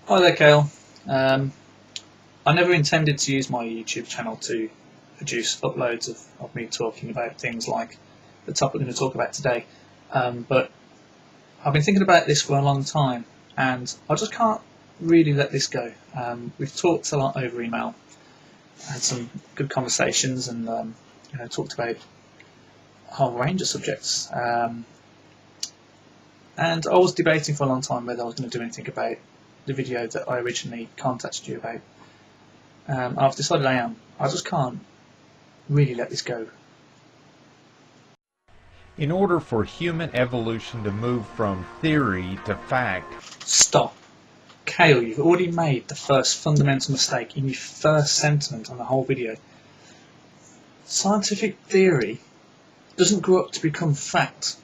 Hi there, Kale. Um, I never intended to use my YouTube channel to produce uploads of me talking about things like the topic we're going to talk about today, but I've been thinking about this for a long time, and I just can't really let this go. We've talked a lot over email, had some good conversations, and talked about a whole range of subjects. And I was debating for a long time whether I was going to do anything about the video that I originally contacted you about. I've decided I am. I just can't really let this go. In order for human evolution to move from theory to fact, Stop. Kale, you've already made the first fundamental mistake in your first sentiment on the whole video. Scientific theory doesn't grow up to become fact.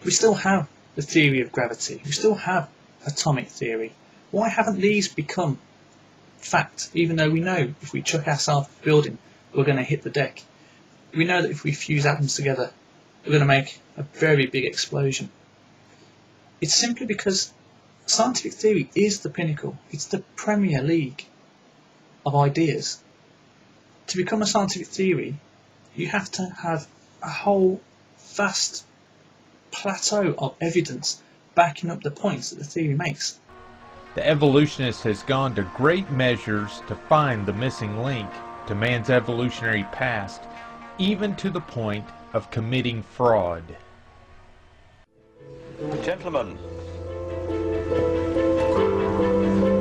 We still have the theory of gravity. We still have atomic theory. Why haven't these become fact, even though we know if we chuck ourselves off a building, we're going to hit the deck? We know that if we fuse atoms together, we're going to make a very big explosion. It's simply because scientific theory is the pinnacle. It's the Premier League of ideas. To become a scientific theory, you have to have a whole vast plateau of evidence backing up the points that the theory makes. the evolutionist has gone to great measures to find the missing link to man's evolutionary past, even to the point of committing fraud. Gentlemen,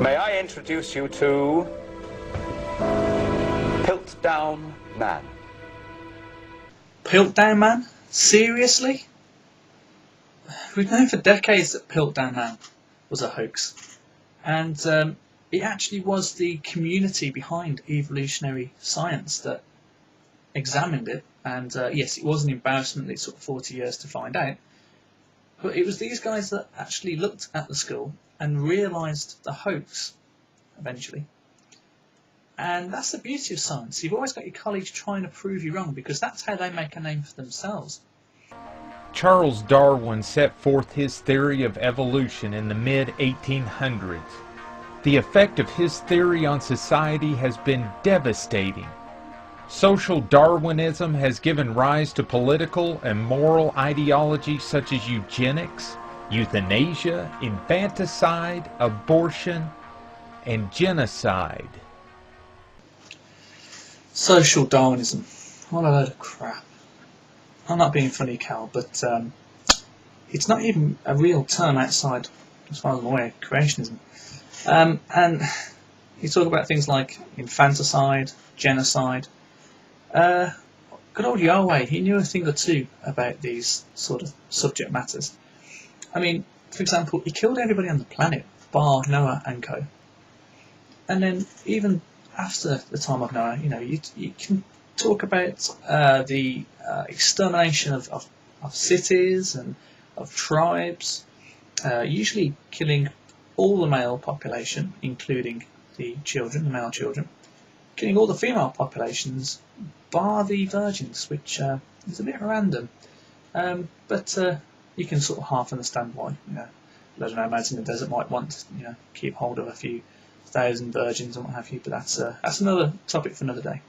may I introduce you to Piltdown Man. Piltdown Man? Seriously? We've known for decades that Piltdown Man was a hoax. And it actually was the community behind evolutionary science that examined it. And yes, it was an embarrassment that it took 40 years to find out. But it was these guys that actually looked at the skull and realised the hoax eventually. And that's the beauty of science. You've always got your colleagues trying to prove you wrong, because that's how they make a name for themselves. Charles Darwin set forth his theory of evolution in the mid-1800s. The effect of his theory on society has been devastating. Social Darwinism has given rise to political and moral ideologies such as eugenics, euthanasia, infanticide, abortion, and genocide. Social Darwinism. What a load of crap. I'm not being funny, Cal, but it's not even a real term outside, as far as I'm aware, creationism. And you talk about things like infanticide, genocide. Good old Yahweh, he knew a thing or two about these sort of subject matters. I mean, for example, he killed everybody on the planet, bar Noah and co. And then even after the time of Noah, you can talk about the extermination of cities and of tribes, usually killing all the male population, including the children, the male children, killing all the female populations, bar the virgins, which is a bit random. But you can sort of half understand why. I don't know, nomads in the desert might want to keep hold of a few thousand virgins and what have you, but that's another topic for another day.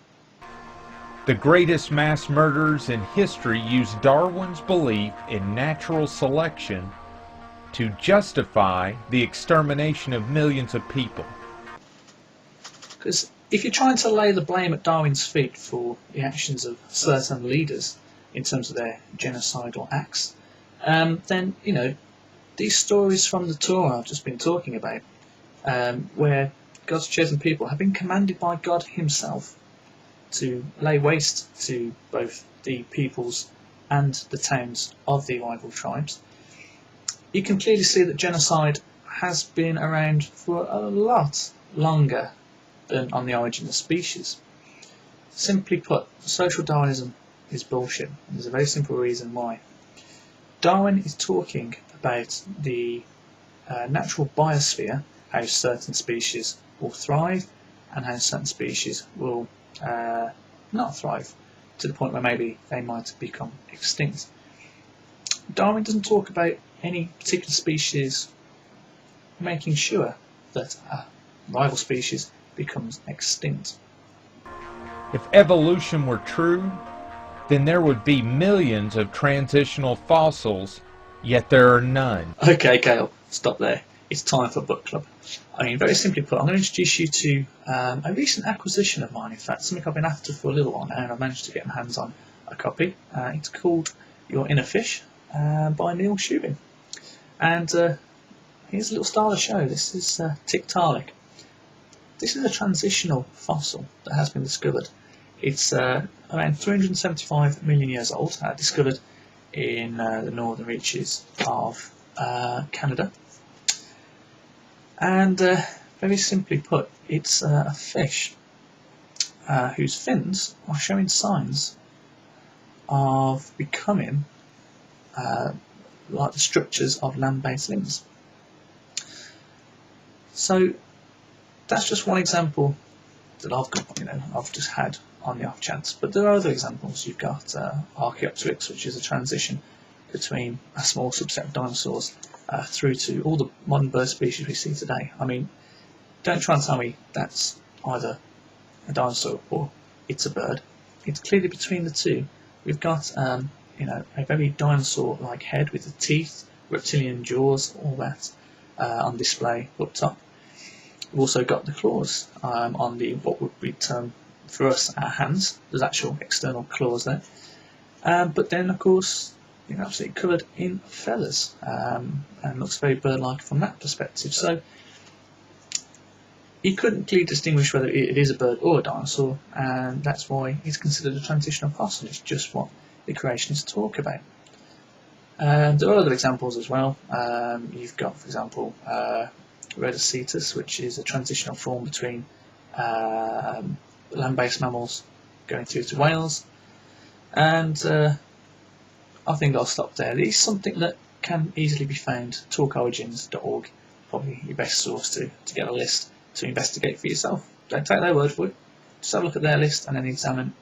The greatest mass murderers in history used Darwin's belief in natural selection to justify the extermination of millions of people. Because if you're trying to lay the blame at Darwin's feet for the actions of certain leaders in terms of their genocidal acts, then these stories from the Torah I've just been talking about, where God's chosen people have been commanded by God himself to lay waste to both the peoples and the towns of the rival tribes, you can clearly see that genocide has been around for a lot longer than on the origin of species. Simply put, social Darwinism is bullshit, and there's a very simple reason why. Darwin is talking about the natural biosphere, how certain species will thrive and how certain species will not thrive, to the point where maybe they might become extinct. Darwin doesn't talk about any particular species making sure that a rival species becomes extinct. If evolution were true, then there would be millions of transitional fossils, yet there are none. Okay, Gail, stop there. It's time for book club. I mean, very simply put, I'm going to introduce you to a recent acquisition of mine. In fact, something I've been after for a little while now, and I've managed to get my hands on a copy. It's called Your Inner Fish by Neil Shubin. And here's a little star of the show. This is Tiktaalik. This is a transitional fossil that has been discovered. It's around 375 million years old, discovered in the northern reaches of Canada. And very simply put, it's a fish whose fins are showing signs of becoming like the structures of land-based limbs. So that's just one example that I've just had on the off chance. But there are other examples. You've got Archaeopteryx, which is a transition between a small subset of dinosaurs through to all the modern bird species we see today. I mean, don't try and tell me that's either a dinosaur or it's a bird. It's clearly between the two. We've got a very dinosaur-like head with the teeth, reptilian jaws, all that on display up top. We've also got the claws on the what would be termed for us our hands. There's actual external claws there, but then of course you're absolutely covered in feathers and looks very bird-like from that perspective. So you couldn't clearly distinguish whether it is a bird or a dinosaur, and that's why it's considered a transitional fossil. It's just what the creationists talk about. There are other examples as well. You've got, for example, Rhedocetus, which is a transitional form between land-based mammals going through to whales, and I think I'll stop there. It is something that can easily be found. Talkorigins.org, probably your best source to get a list to investigate for yourself. Don't take their word for it. Just have a look at their list and then examine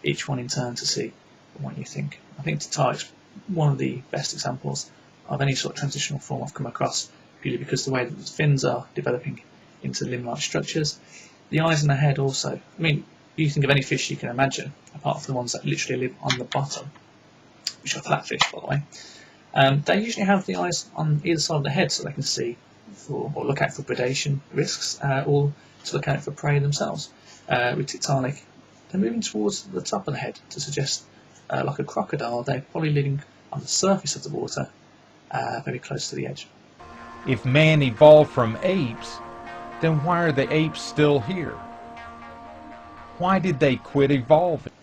each one in turn to see what you think. I think Tiktaalik is one of the best examples of any sort of transitional form I've come across, purely because the way that the fins are developing into limb-like structures. The eyes and the head also. I mean, you think of any fish you can imagine, apart from the ones that literally live on the bottom, which are flatfish, by the way. They usually have the eyes on either side of the head so they can see for, or look out for predation risks, or to look out for prey themselves. With Tiktaalik, they're moving towards the top of the head to suggest, like a crocodile, they're probably living on the surface of the water, very close to the edge. If man evolved from apes, then why are the apes still here? Why did they quit evolving?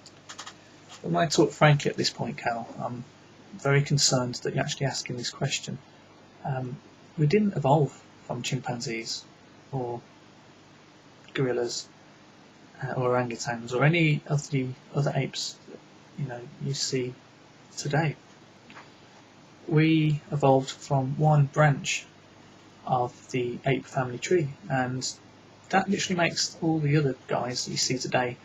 When I talk frankly at this point, Cal, I'm very concerned that you're actually asking this question. We didn't evolve from chimpanzees or gorillas or orangutans or any of the other apes that you see today. We evolved from one branch of the ape family tree, and that literally makes all the other guys that you see today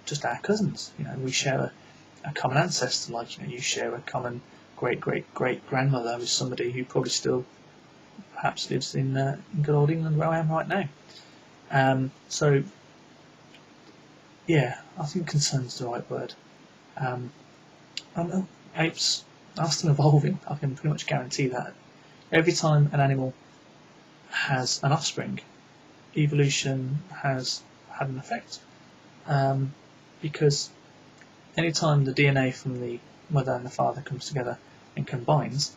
just our cousins. We share a common ancestor, like you share a common great-great-great-grandmother with somebody who probably still perhaps lives in good old England where I am right now. So yeah, I think concern's the right word. I know apes are still evolving. I can pretty much guarantee that. Every time an animal has an offspring, evolution has had an effect, because anytime the DNA from the mother and the father comes together and combines,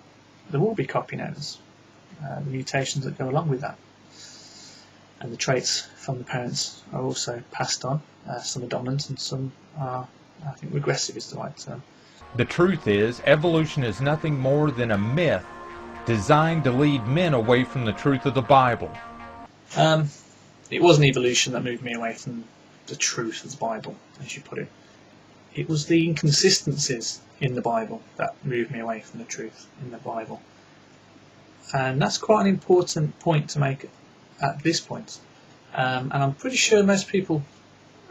there will be copy errors, the mutations that go along with that, and the traits from the parents are also passed on. Some are dominant and some are, I think, regressive is the right term. The truth is, evolution is nothing more than a myth designed to lead men away from the truth of the Bible. It wasn't evolution that moved me away from the truth of the Bible, as you put it. It was the inconsistencies in the Bible that moved me away from the truth in the Bible. And that's quite an important point to make at this point. And I'm pretty sure most people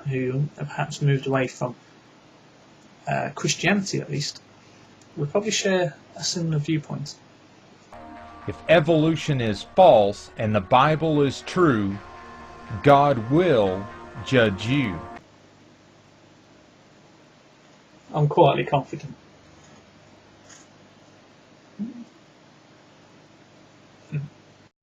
who have perhaps moved away from Christianity, at least, would probably share a similar viewpoint. If evolution is false and the Bible is true, God will judge you. I'm quietly confident.